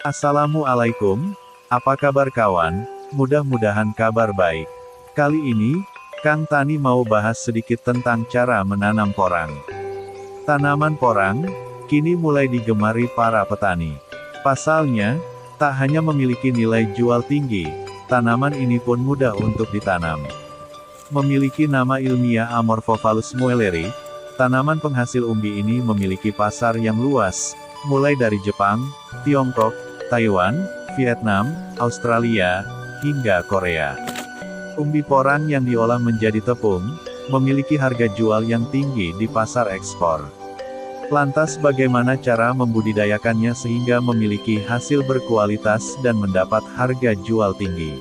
Assalamualaikum, apa kabar kawan? Mudah-mudahan kabar baik. Kali ini, Kang Tani mau bahas sedikit tentang cara menanam porang. Tanaman porang, kini mulai digemari para petani. Pasalnya, tak hanya memiliki nilai jual tinggi, tanaman ini pun mudah untuk ditanam. Memiliki nama ilmiah Amorphophallus muelleri, tanaman penghasil umbi ini memiliki pasar yang luas, mulai dari Jepang, Tiongkok, Taiwan, Vietnam, Australia, hingga Korea. Umbi porang yang diolah menjadi tepung, memiliki harga jual yang tinggi di pasar ekspor. Lantas bagaimana cara membudidayakannya sehingga memiliki hasil berkualitas dan mendapat harga jual tinggi?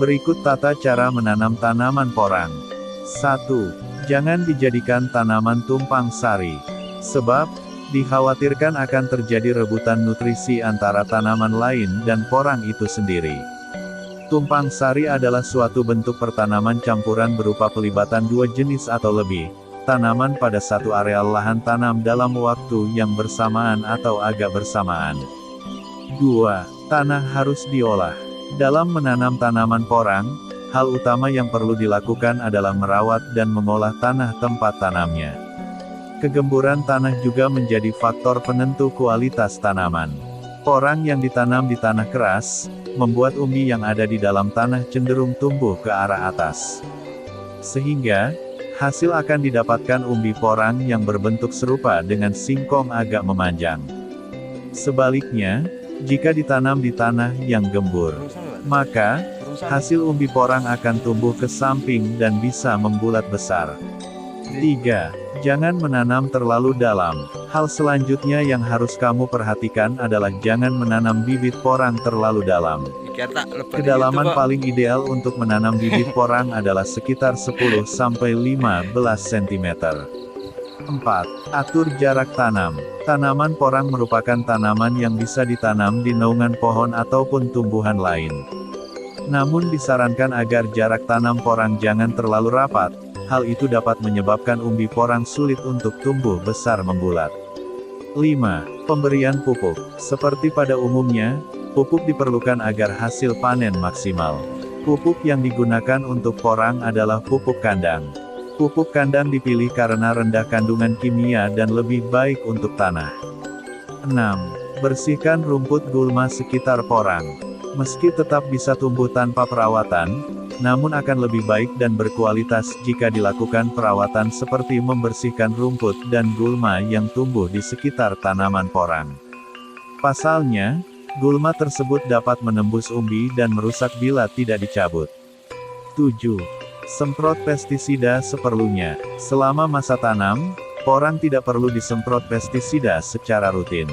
Berikut tata cara menanam tanaman porang. 1. Jangan dijadikan tanaman tumpang sari. Sebab, dikhawatirkan akan terjadi rebutan nutrisi antara tanaman lain dan porang itu sendiri. Tumpang sari adalah suatu bentuk pertanaman campuran berupa pelibatan dua jenis atau lebih tanaman pada satu areal lahan tanam dalam waktu yang bersamaan atau agak bersamaan. 2. Tanah harus diolah. Dalam menanam tanaman porang, hal utama yang perlu dilakukan adalah merawat dan mengolah tanah tempat tanamnya. Kegemburan tanah juga menjadi faktor penentu kualitas tanaman. Porang yang ditanam di tanah keras, membuat umbi yang ada di dalam tanah cenderung tumbuh ke arah atas. Sehingga, hasil akan didapatkan umbi porang yang berbentuk serupa dengan singkong agak memanjang. Sebaliknya, jika ditanam di tanah yang gembur, maka, hasil umbi porang akan tumbuh ke samping dan bisa membulat besar. 3. Jangan menanam terlalu dalam. Hal selanjutnya yang harus kamu perhatikan adalah jangan menanam bibit porang terlalu dalam. Kedalaman paling ideal untuk menanam bibit porang adalah sekitar 10-15 cm. 4. Atur jarak tanam. Tanaman porang merupakan tanaman yang bisa ditanam di naungan pohon ataupun tumbuhan lain. Namun disarankan agar jarak tanam porang jangan terlalu rapat. Hal itu dapat menyebabkan umbi porang sulit untuk tumbuh besar membulat. 5. Pemberian pupuk. Seperti pada umumnya, pupuk diperlukan agar hasil panen maksimal. Pupuk yang digunakan untuk porang adalah pupuk kandang. Pupuk kandang dipilih karena rendah kandungan kimia dan lebih baik untuk tanah. 6. Bersihkan rumput gulma sekitar porang. Meski tetap bisa tumbuh tanpa perawatan, namun akan lebih baik dan berkualitas jika dilakukan perawatan seperti membersihkan rumput dan gulma yang tumbuh di sekitar tanaman porang. Pasalnya, gulma tersebut dapat menembus umbi dan merusak bila tidak dicabut. 7. Semprot pestisida seperlunya. Selama masa tanam, porang tidak perlu disemprot pestisida secara rutin.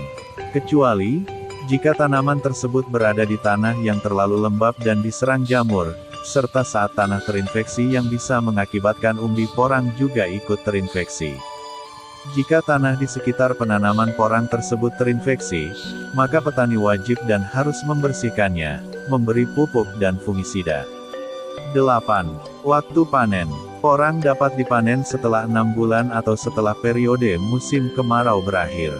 Kecuali, jika tanaman tersebut berada di tanah yang terlalu lembab dan diserang jamur, serta saat tanah terinfeksi yang bisa mengakibatkan umbi porang juga ikut terinfeksi. Jika tanah di sekitar penanaman porang tersebut terinfeksi, maka petani wajib dan harus membersihkannya, memberi pupuk dan fungisida. 8. Waktu panen. Porang dapat dipanen setelah 6 bulan atau setelah periode musim kemarau berakhir.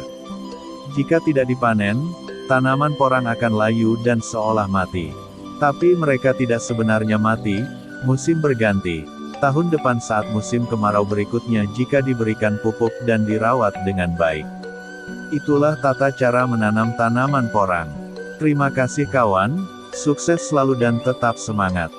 Jika tidak dipanen, tanaman porang akan layu dan seolah mati. Tapi mereka tidak sebenarnya mati, musim berganti. Tahun depan saat musim kemarau berikutnya jika diberikan pupuk dan dirawat dengan baik. Itulah tata cara menanam tanaman porang. Terima kasih kawan, sukses selalu dan tetap semangat.